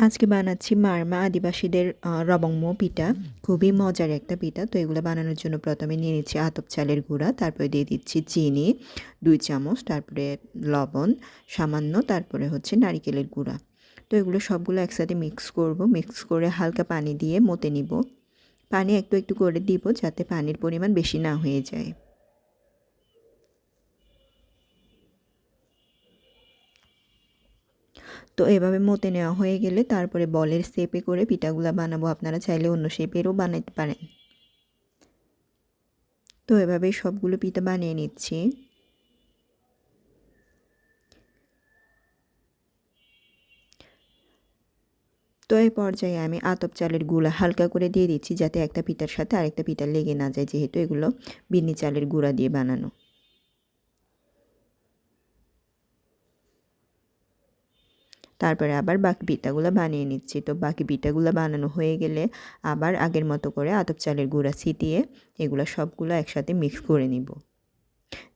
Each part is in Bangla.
আজকে বানাচ্ছি মারমা আদিবাসীদের রবংমো পিঠা। খুবই মজার একটা পিঠা। তো এগুলো বানানোর জন্য প্রথমে নিয়ে নিচ্ছি আতপ চালের গুঁড়া, তারপরে দিয়ে দিচ্ছি চিনি 2 চামচ, তারপরে লবণ সামান্য, তারপরে হচ্ছে নারিকেলের গুঁড়া। তো এগুলো সবগুলো একসাথে মিক্স করব। মিক্স করে হালকা পানি দিয়ে মতে নিব। পানি একটু একটু করে দিব যাতে পানির পরিমাণ বেশি না হয়ে যায়। তো এভাবে মতে নেওয়া হয়ে গেলে তারপরে বলের শেপে করে পিঠাগুলা বানাবো। আপনারা চাইলে অন্য শেপেরও বানাতে পারেন। তো এভাবেই সবগুলো পিঠা বানিয়ে নিচ্ছি। তো এই পর্যায়ে আমি আতপ চালের গুঁড়া হালকা করে দিয়ে দিচ্ছি যাতে একটা পিঠার সাথে আরেকটা পিঠা লেগে না যায়, যেহেতু এগুলো বিন্নি চালের গুঁড়া দিয়ে বানানো। তারপরে আবার বাকি পিঠাগুলো বানিয়ে নিচ্ছি। তো বাকি পিঠাগুলো বানানো হয়ে গেলে আবার আগের মতো করে আতপ চালের গুঁড়া ছিটিয়ে এগুলো সবগুলো একসাথে মিক্স করে নিব,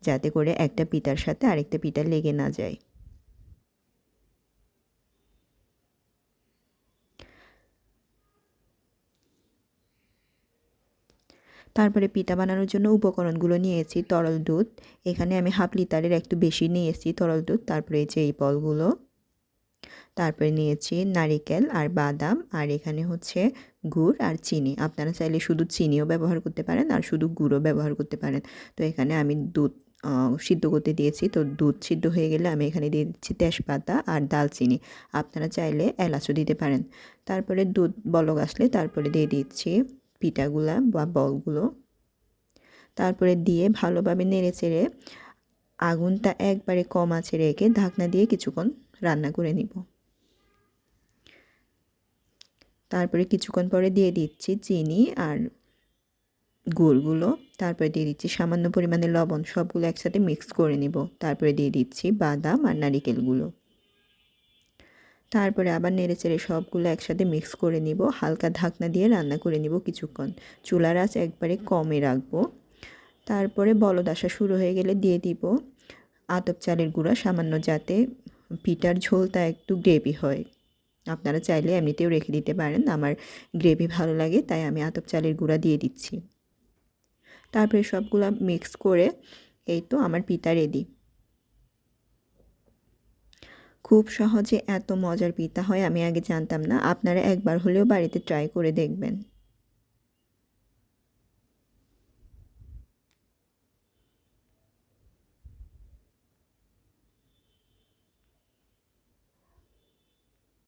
যাতে করে একটা পিঠার সাথে আরেকটা পিঠা লেগে না যায়। তারপরে পিঠা বানানোর জন্য উপকরণগুলো নিয়েছি। তরল দুধ, এখানে আমি 1/2 লিটারের একটু বেশি নিয়েছি তরল দুধ। তারপরে এই যে এই বলগুলো, তারপরে নিয়েছি নারিকেল আর বাদাম, আর এখানে হচ্ছে গুড় আর চিনি। আপনারা চাইলে শুধু চিনিও ব্যবহার করতে পারেন আর শুধু গুড়ও ব্যবহার করতে পারেন। তো এখানে আমি দুধ সিদ্ধ করতে দিয়েছি। তো দুধ সিদ্ধ হয়ে গেলে আমি এখানে দিয়ে দিচ্ছি তেজপাতা আর দালচিনি। আপনারা চাইলে এলাচও দিতে পারেন। তারপরে দুধ বলক আসলে তারপরে দিয়ে দিচ্ছি পিঠাগুলা বা বলগুলো। তারপরে দিয়ে ভালোভাবে নেড়েচেড়ে আগুনটা একবারে কম আঁচে রেখে ঢাকনা দিয়ে কিছুক্ষণ রান্না করে নিব। তারপরে কিছুক্ষণ পরে দিয়ে দিচ্ছি চিনি আর গুড়গুলো। তারপরে দিয়ে দিচ্ছি সামান্য পরিমাণে লবণ। সবগুলো একসাথে মিক্স করে নিব। তারপরে দিয়ে দিচ্ছি বাদাম আর নারিকেলগুলো। তারপরে আবার নেড়েচেড়ে সবগুলো একসাথে মিক্স করে নিব। হালকা ঢাকনা দিয়ে রান্না করে নিব কিছুক্ষণ। চুলার আঁচ একবারে কমে রাখবো। তারপরে বলদ আসা শুরু হয়ে গেলে দিয়ে দিব আতপ চালের গুঁড়া সামান্য, যাতে পিঠার ঝোলটা একটু গ্রেভি হয়। আপনারা চাইলে এমনিতেও রেখে দিতে পারেন। আমার গ্রেভি ভালো লাগে তাই আমি আতপ চালের গুঁড়া দিয়ে দিচ্ছি। তারপরে সবগুলা মিক্স করে এই তো আমার পিঠা রেডি। খুব সহজে এত মজার পিঠা হয় আমি আগে জানতাম না। আপনারা একবার হলেও বাড়িতে ট্রাই করে দেখবেন।